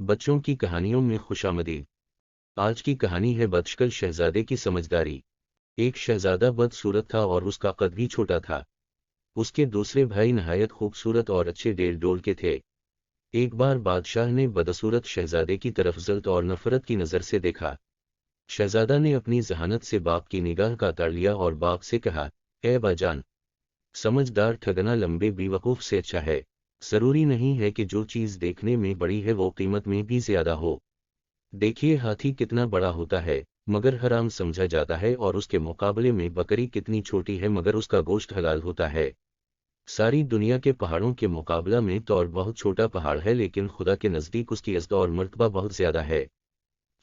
بچوں کی کہانیوں میں خوشامدید۔ آج کی کہانی ہے بدشکل شہزادے کی سمجھداری۔ ایک شہزادہ بدصورت تھا اور اس کا قد بھی چھوٹا تھا۔ اس کے دوسرے بھائی نہایت خوبصورت اور اچھے ڈیل ڈول کے تھے۔ ایک بار بادشاہ نے بدصورت شہزادے کی طرف ذلت اور نفرت کی نظر سے دیکھا۔ شہزادہ نے اپنی ذہانت سے باپ کی نگاہ کا تاڑ لیا اور باپ سے کہا، اے ابا جان، سمجھدار ٹھگنا لمبے بیوقوف سے اچھا ہے۔ ضروری نہیں ہے کہ جو چیز دیکھنے میں بڑی ہے وہ قیمت میں بھی زیادہ ہو۔ دیکھیے ہاتھی کتنا بڑا ہوتا ہے مگر حرام سمجھا جاتا ہے، اور اس کے مقابلے میں بکری کتنی چھوٹی ہے مگر اس کا گوشت حلال ہوتا ہے۔ ساری دنیا کے پہاڑوں کے مقابلہ میں طور بہت چھوٹا پہاڑ ہے، لیکن خدا کے نزدیک اس کی عزت اور مرتبہ بہت زیادہ ہے۔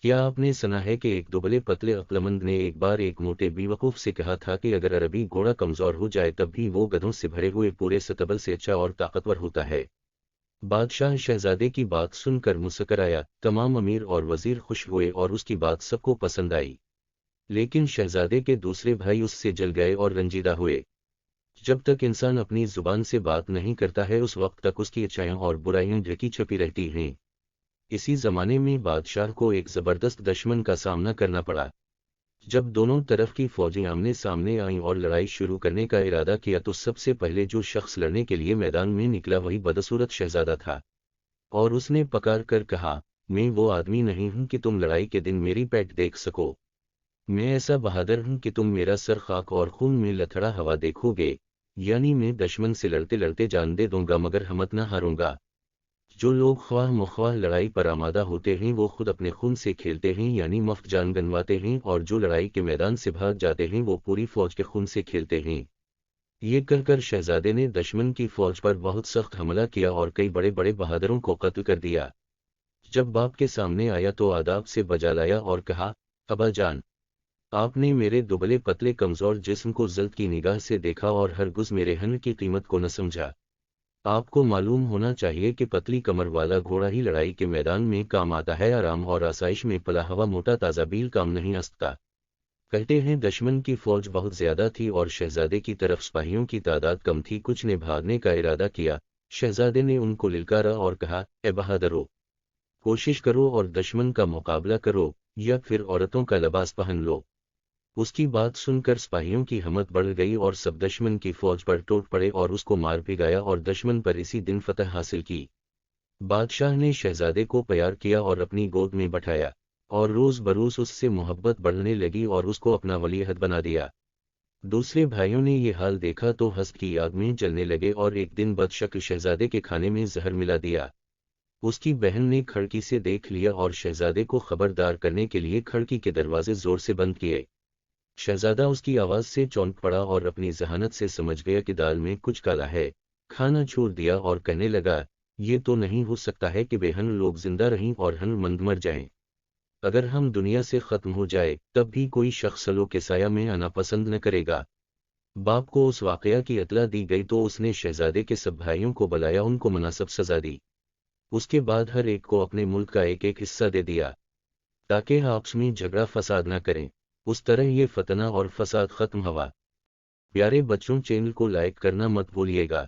کیا آپ نے سنا ہے کہ ایک دبلے پتلے عقلمند نے ایک بار ایک موٹے بیوقوف سے کہا تھا کہ اگر عربی گھوڑا کمزور ہو جائے تب بھی وہ گدھوں سے بھرے ہوئے پورے ستبل سے اچھا اور طاقتور ہوتا ہے۔ بادشاہ شہزادے کی بات سن کر مسکرایا۔ تمام امیر اور وزیر خوش ہوئے اور اس کی بات سب کو پسند آئی، لیکن شہزادے کے دوسرے بھائی اس سے جل گئے اور رنجیدہ ہوئے۔ جب تک انسان اپنی زبان سے بات نہیں کرتا ہے اس وقت تک اس کی اچھائیاں اور برائیاں ڈھکی چھپی رہتی ہیں۔ اسی زمانے میں بادشاہ کو ایک زبردست دشمن کا سامنا کرنا پڑا۔ جب دونوں طرف کی فوجیں آمنے سامنے آئیں اور لڑائی شروع کرنے کا ارادہ کیا تو سب سے پہلے جو شخص لڑنے کے لیے میدان میں نکلا وہی بدصورت شہزادہ تھا، اور اس نے پکار کر کہا، میں وہ آدمی نہیں ہوں کہ تم لڑائی کے دن میری پیٹھ دیکھ سکو۔ میں ایسا بہادر ہوں کہ تم میرا سر خاک اور خون میں لتھڑا ہوا دیکھو گے، یعنی میں دشمن سے لڑتے لڑتے جان دے دوں گا مگر ہمت نہ ہاروں گا۔ جو لوگ خواہ مخواہ لڑائی پر آمادہ ہوتے ہیں وہ خود اپنے خون سے کھیلتے ہیں، یعنی مفت جان گنواتے ہیں، اور جو لڑائی کے میدان سے بھاگ جاتے ہیں وہ پوری فوج کے خون سے کھیلتے ہیں۔ یہ کہہ کر شہزادے نے دشمن کی فوج پر بہت سخت حملہ کیا اور کئی بڑے بڑے بہادروں کو قتل کر دیا۔ جب باپ کے سامنے آیا تو آداب سے بجا لایا اور کہا، ابا جان، آپ نے میرے دبلے پتلے کمزور جسم کو ذلت کی نگاہ سے دیکھا اور ہرگز میرے ہن کی قیمت کو نہ سمجھا۔ آپ کو معلوم ہونا چاہیے کہ پتلی کمر والا گھوڑا ہی لڑائی کے میدان میں کام آتا ہے، آرام اور آسائش میں پلا ہوا موٹا تازہ بیل کام نہیں آ سکتا۔ کہتے ہیں دشمن کی فوج بہت زیادہ تھی اور شہزادے کی طرف سپاہیوں کی تعداد کم تھی۔ کچھ نے بھاگنے کا ارادہ کیا۔ شہزادے نے ان کو للکارا اور کہا، اے بہادرو، کوشش کرو اور دشمن کا مقابلہ کرو، یا پھر عورتوں کا لباس پہن لو۔ اس کی بات سن کر سپاہیوں کی ہمت بڑھ گئی اور سب دشمن کی فوج پر ٹوٹ پڑے اور اس کو مار بھگایا اور دشمن پر اسی دن فتح حاصل کی۔ بادشاہ نے شہزادے کو پیار کیا اور اپنی گود میں بٹھایا، اور روز بروز اس سے محبت بڑھنے لگی اور اس کو اپنا ولی عہد بنا دیا۔ دوسرے بھائیوں نے یہ حال دیکھا تو حسد کی آگ میں جلنے لگے اور ایک دن بدشکل شہزادے کے کھانے میں زہر ملا دیا۔ اس کی بہن نے کھڑکی سے دیکھ لیا اور شہزادے کو خبردار کرنے کے لیے کھڑکی کے دروازے زور سے بند کیے۔ شہزادہ اس کی آواز سے چونک پڑا اور اپنی ذہانت سے سمجھ گیا کہ دال میں کچھ کالا ہے، کھانا چھوڑ دیا اور کہنے لگا، یہ تو نہیں ہو سکتا ہے کہ بہن لوگ زندہ رہیں اور ہن مند مر جائیں۔ اگر ہم دنیا سے ختم ہو جائے تب بھی کوئی شخص سلو کے سایہ میں آنا پسند نہ کرے گا۔ باپ کو اس واقعہ کی اطلاع دی گئی تو اس نے شہزادے کے سب بھائیوں کو بلایا، ان کو مناسب سزا دی۔ اس کے بعد ہر ایک کو اپنے ملک کا ایک ایک حصہ دے دیا تاکہ آپس میں جھگڑا فساد نہ کریں۔ اس طرح یہ فتنہ اور فساد ختم ہوا۔ پیارے بچوں، چینل کو لائک کرنا مت بھولیے گا۔